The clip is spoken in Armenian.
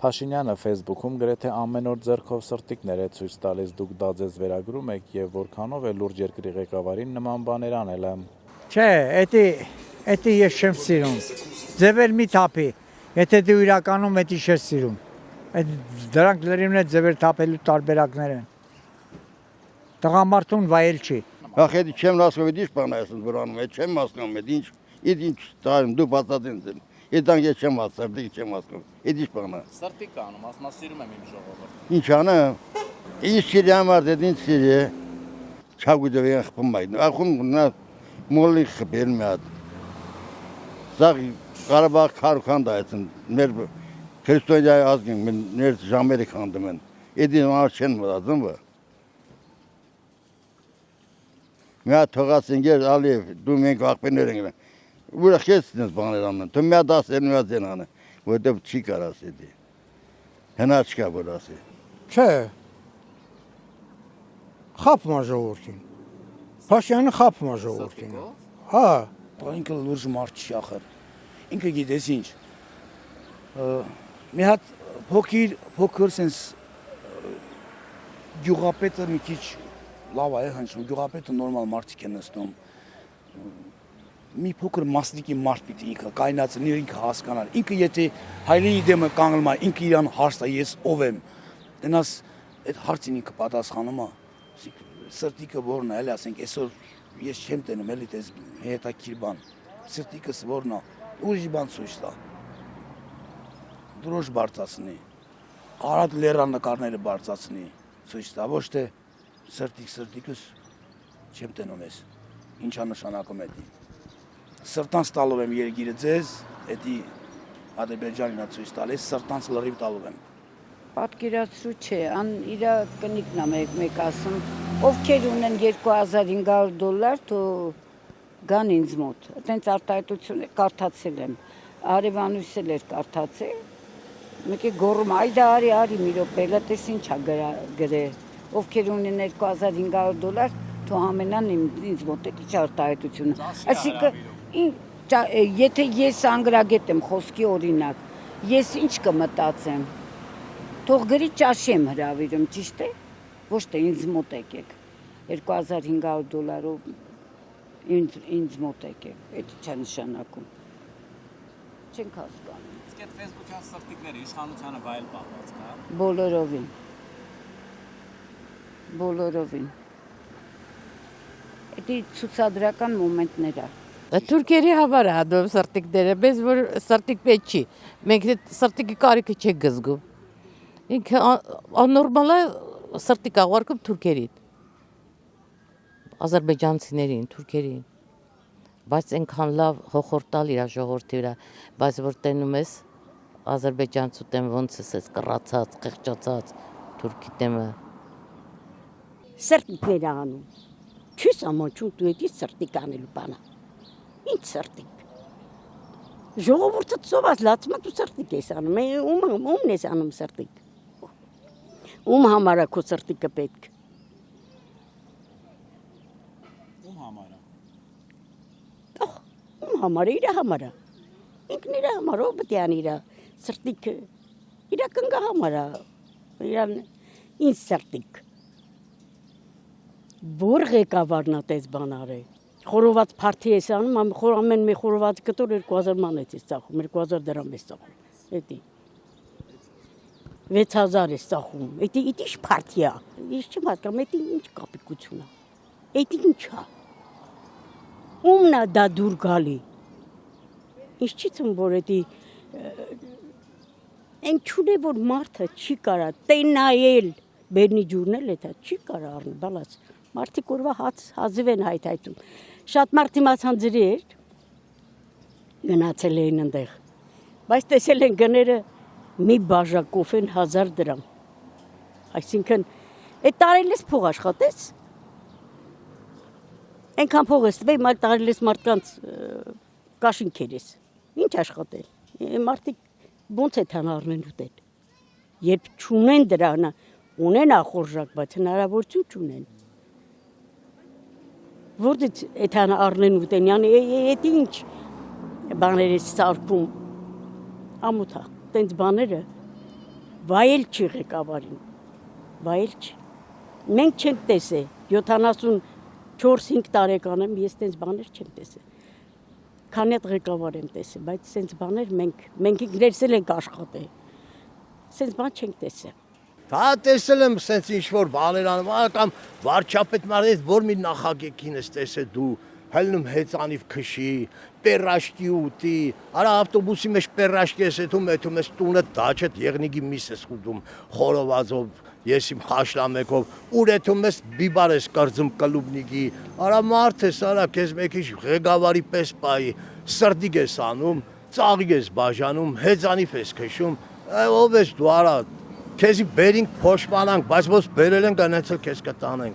Փաշինյանը Facebook-ում գրեթե ամեն օր ձեռքով սրտիկներ է ցույց տալիս, դուք դա ձեզ վերագրում եք եւ որքանով է լուրջ երկրի ղեկավարին նման բաներ անելը։ Չէ, էդի ես չեմ սիրում։ Ձևեր մի թափի։ Եթե դու իրականում էդի չես սիրում։ Դրանք լրիվն է ձևեր թափելու տարբերակներ են։ Տղամարդուն վայել չի։ Ախ, էդի չեմ հասկանում, էդ ինչ բան է ասում վրանում, էդ չեմ հասկանում, էդ ինչ տարում դու բացատրեն դեմ։ Էդանք ես չեմ հասկանում, չեմ հասկանում։ Էդ ինչ բան է։ Սրտիկ անում, ասում եմ իմ ժողովուրդ։ Ինչ անը։ Ինչ սիրի համար դե ինչ սիրի։ Չագուդով են խփում այդ։ Ախում նա մոլի խփել մի հատ։ Զաղ Ղարաբաղ քարքան դայցն մեր քրիստոնյա ազգին մեր ժամերը քանդում են։ Էդի համար չեն մտածում բա։ Մի հատ թողած ինգեր Ալիև դու մենք աղբերներ ենք։ Ուրախ ես դες բաներ անում։ Դու մի հատ ասել մի հատ ձեն անը, որտեղ չի կարաս էդի։ Հնա չկա որ ասի։ Չէ։ Խափում է ժողովրդին։ Փաշյանը խափում է ժողովրդին։ Հա, ինքը լուրջ մարդ չի ախր։ Ինքը գիտես ինչ։ Մի հատ փոքր sense գյուղապետը մի քիչ լավ է հնչում, գյուղապետը նորմալ մարդիկ են նստում։ Մի փոքր մասնիկի մարդ պիտի ինքը կայնացնի, ինքը հասկանալ։ Ինքը եթե հայրենի դեմը կանգնում է, ինքը իրան հարց տա, ես ով եմ։ Դենաս այդ հարցին ինքը պատասխանում է։ Սրտիկը որն է, էլի ասենք, այսօր ես չեմ տենում, էլի դες հետաքրքիր բան։ Սրտիկս որն է, ուրիշ բան ցույց տա։ Դրոշ բարձացնի։ Արագ լերաննկարները բարձացնի, ցույց տա, ոչ թե սրտիկս չեմ տենում ես։ Ինչա նշանակում է դա։ Սրտանց տալով եմ երգիրը ձեզ, էդի Ադրբեջանին ցույց տալիս, սրտանց լրիվ տալով եմ։ Պատկերացրու չէ, իրա կնիկն է մեկ ասում, ովքեր ունեն $2500, թո գան ինձ մոտ։ Այդպես արտահայտություն կարդացել եմ։ Արևանույս էլ էր կարդացել։ Մեկը գոռում, այդա արի մի րոպե, լա տես ինչա գրել։ Ովքեր ունեն $2500, թո ամենան ինձ մոտ է քիչ արտահայտությունը։ Այսինքն եթե ես անգրագետ եմ խոսքի օրինակ, ես ինչ կմտածեմ։ Թող գրի ճաշի եմ հրավիրում, ճիշտ է։ Ոչ թե ինձ մոտ եկեք։ $2500-ով ինձ մոտ եկեք։ Դա չի նշանակում։ Չենք հասկանում։ Իսկ այդ Facebook-յան սրտիկները իշխանությանը վայել պահված կա։ Բոլորովին։ Դա ցուցադրական մոմենտներ է։ Թուրքերի համար է հանդիպում սրտիկները, բայց որ սրտիկ պետք չի։ Մենք սրտիկի կարիքը չենք զգում։ Ինքը աննորմալ է սրտիկ աղարկում թուրքերին։ Ադրբեջանցիներին, թուրքերին։ Բայց այնքան լավ հոխորտալ իր ժողովրդի վրա, բայց որ տենում ես ադրբեջանցու դեմ ոնց ես կռացած, խեղճացած թուրքի դեմը։ Սրտիկներ անում։ Չես ամոչում դու էդի սրտիկ անելու բանը։ Ինչ սրտիկ։ Ժողովուրդը ծոված լացում դու սրտիկ ես անում։ Ումն ես անում սրտիկ։ Ում համար է քո սրտիկը պետք։ Ում համար է։ Ում համար է, իր համար է։ Ինքն իր համար ով պետք է անի իր սրտիկը։ Իր կնգա համար է։ Իրան ինչ սրտիկ։ Որ ղեկավարն է դες բան արել։ Խորոված փարթի ես անում, ամեն մի խորոված կտոր 2000 ման ես ծախում, 2000 դրամ ես ծախում։ Էդի 6000 ես ծախում։ Էդի ինչ փարթի է։ Ես չեմ հասկանում, էդի ինչ կապիկություն է։ Էդի ինչ է։ Ումն է դա դուր գալի։ Ինչ չի թվում, որ էդի այն չունե որ մարդը չի կարա տենայել, բերնի ջուրնել էդա չի կարա առնել, բալաց։ Մարդիկ օրվա հազիվ են հայթայթում։ Շատ մարդ իմացան ձրի էր, գնացել էին ընդեղ, բայց տեսել են գները մի բաժակով են 1000 դրամ։ Այսինքն, այդ տարել ես փող աշխատես, այնքան փող ես տվեի, մայլ տարել ես մարդկանց կաշինքեր ես, ինչ աշխատել, մարդիկ ոնց է թան առնեն ուտել, երբ չունեն դրանը, ունեն ախորժակ, բայց հնարավորություն չունեն։ Որտե՞ց էթան առնեն ուտեն, yəni էդ ինչ բաներ է սարքում ամոթա, տենց բաները վայել չի ղեկավարին։ Վայել չի։ Մենք չենք տեսել 74-5 տարեկան եմ, ես տենց բաներ չեմ տեսել։ Քանի հետ ղեկավար եմ տեսել, բայց սենց բաներ մենք ինքներս էլ ենք աշխատել։ Սենց բան չենք տեսել։ Դա տեսել եմ սենց ինչ-որ բաներ անում, կամ վարչապետ մարդ որ մի նախագեքին ես տեսել դու, հելնում հեծանիվ քշի, պերաշտի ուտի, արա ավտոբուսի մեջ պերաշտի ես եթում ես տունը դաչետ եղնիգի միս ես խուտում, խորովածով, ես իմ խաշլամեկով, ուր եթում ես բիբար ես կրձում կլուբնիգի, արա մարդ ես, արա կեզ մեկիչ ղեկավարի պես պայի, սրդիգ ես անում, ծաղիգ ես բաժանում, հեծանիվ ես քշում, ով ես դու արա, քեզի բերինք փոշմանանք, բայց ոնց բերել ենք անեցել քեզ կտանենք։